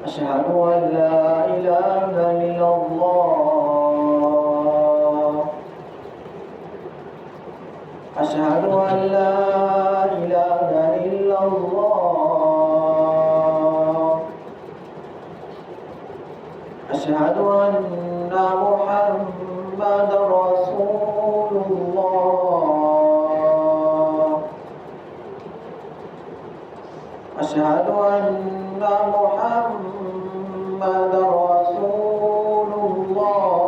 أشهد أن لا إله إلا الله أشهد أن لا إله إلا الله أشهد أن محمدا رسول الله أشهد أن محمدا رسول الله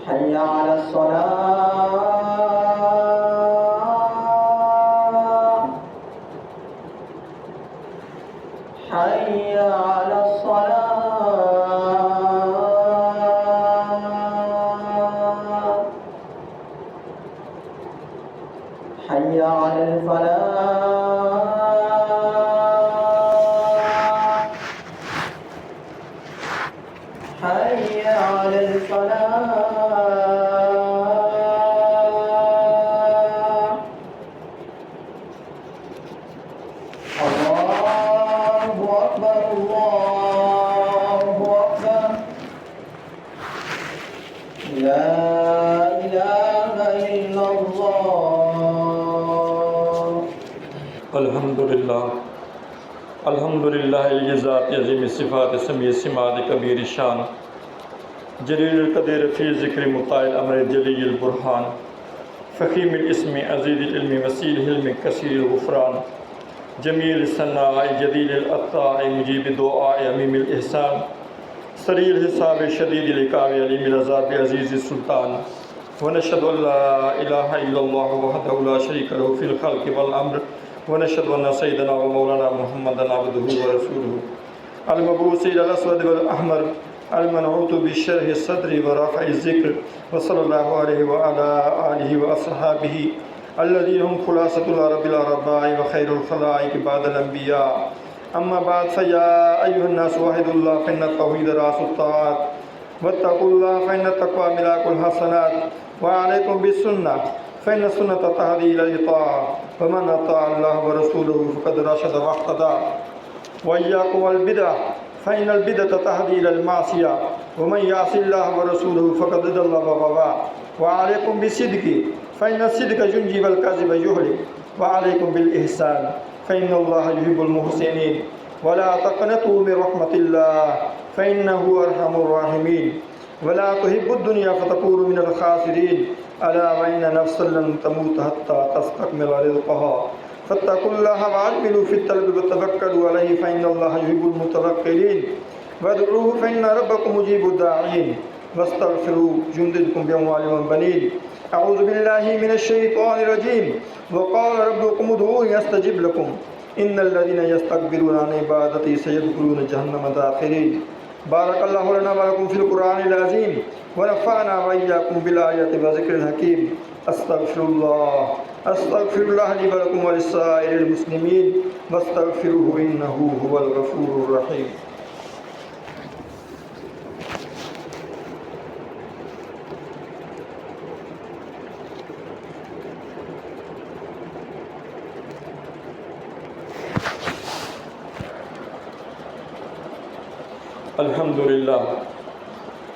حي على الصلاة حي على الصلاة حي على الفلاح حي على الفلاح الله أكبر الله أكبر لا إله إلا الله الحمد لله الجزات عظیم صفات سمی سماد کبیر شان جلیل القدر فی ذکر مطاع الامر جلیل البرهان فخیم الاسم عزیز العلم وسیع الحلم کثیر الغفران جمیل الثناء جدید العطاء مجیب الدعاء عمیم الاحسان سریع الحساب شدید العقاب علیم العذاب عزیز السلطان ونشهد ان لا اله الا الله وحده لا شريك له في الخلق والامر ونشهد ان سيدنا ومولانا محمدا عبده ورسوله المبعوث الى الاسود والاحمر المنعوت بالشرح الصدر ورفع الذكر وصلى الله عليه وعلى اله واصحابه الذين هم خلاصه العرب العرباء وخير الخلائق بعد الانبياء اما بعد فيا ايها الناس وحدوا الله فان التوحيد راس الطاعات واتقوا الله فان التقوى ملاك الحسنات وعليكم بالسنه فإن السنة تهدي إلى الطاعة ومن أطاع الله ورسوله فقد رشد واهتدى وإياكم والبدع فإن البدعة تهدي إلى المعصية ومن يعص الله ورسوله فقد ضل وغوى وعليكم بالصدق فإن الصدق ينجي والكذب يهلك وعليكم بالإحسان فإن الله يحب المحسنين ولا تقنطوا من رحمة الله فإنه أرحم الراحمين ولا تحبوا الدنيا فتكونوا من الخاسرين ألا وإن نفسا لن تموت حتى تستكمل رزقها فاتقوا الله وعملوا في الطلب وتوكلوا عليه فإن الله يحب المتوكلين وادعوه فإن ربكم مجيب الداعين واستغفروا يمددكم بأموال وبنين أعوذ بالله من الشيطان الرجيم وقال ربكم ادعوني أستجب لكم إن الذين يستكبرون عن عبادتي سيدخلون جهنم داخرين بارك الله لنا ولكم في القرآن العظيم ونفعنا وإياكم بالآيات وذكر الحكيم أستغفر الله لي ولكم ولسائر المسلمين واستغفروه إنه هو الغفور الرحيم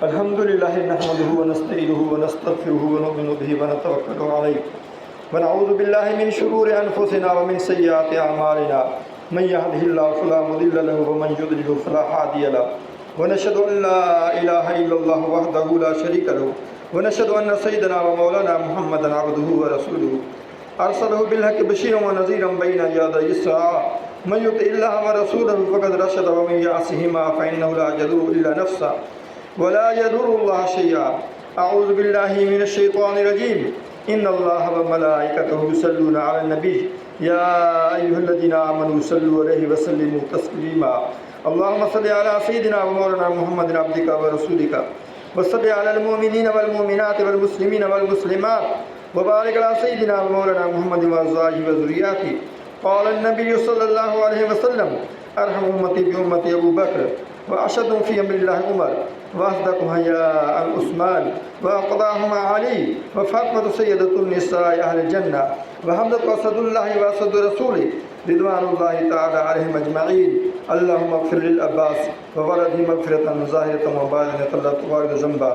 الحمد لله نحمده ونستعينه ونستغفره ونؤمن به ونتوكل عليه ونعوذ بالله من شرور أنفسنا ومن سيئات أعمالنا من يهده الله فلا مضل له ومن يضلل فلا هادي له ونشهد أن لا إله إلا الله وحده لا شريك له ونشهد أن سيدنا ومولانا محمدا عبده ورسوله أرسله بالحق بشيرا ونذيرا بين يدي الساعة من يطع الله ورسوله فقد رشد ومن يعصهما فإنه لا يضر إلا نفسه ولا يضر الله شيئا أعوذ بالله من الشيطان الرجيم إن الله وملائكته يصلون على النبي يا أيها الذين آمنوا صلوا عليه وسلموا تسليما اللهم صل على سيدنا ومولانا محمد عبدك ورسولك وصل على المؤمنين والمؤمنات والمسلمين والمسلمات وبارك على سيدنا ومولانا محمد وأزواجه وذرياته قال النبي صلى الله عليه وسلم أرحم أمتي بأمتي أبو بكر وأشهدهم في أمر الله عمر وأصدقهم حياء عثمان وأقضاهما علي وفاطمة سيدة النساء أهل الجنة وحمزة أسد الله وأسد رسوله رضوان الله تعالى عليهم أجمعين. اللهم اغفر للعباس وولده مغفرة ظاهرة وباطنة لا تغادر ذنبا.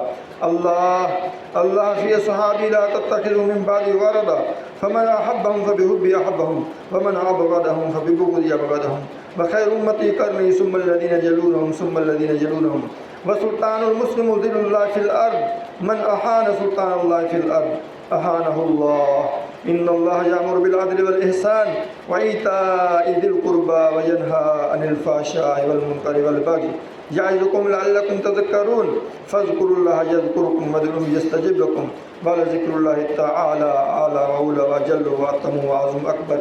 الله في صحابي لا تتخذوا من بعد وردا فمن أحبهم فبحبي أحبهم ومن أبغضهم فببغضي أبغضهم وخير أمتي قرني ثم الذين يلونهم ثم الذين يلونهم وسلطان المسلم ذل الله في الأرض من أحان سلطان الله في الأرض أحانه الله. إن الله يأمر بالعدل والإحسان وإيتاء ذي القربى وينهى عن الفحشاء والمنكر والبغي يعظكم لعلكم تذكرون فاذكروا الله يذكركم وادعوه يستجب لكم ولذكر الله تعالى أعلى وأولى وأجل وأتم وأعظم أكبر.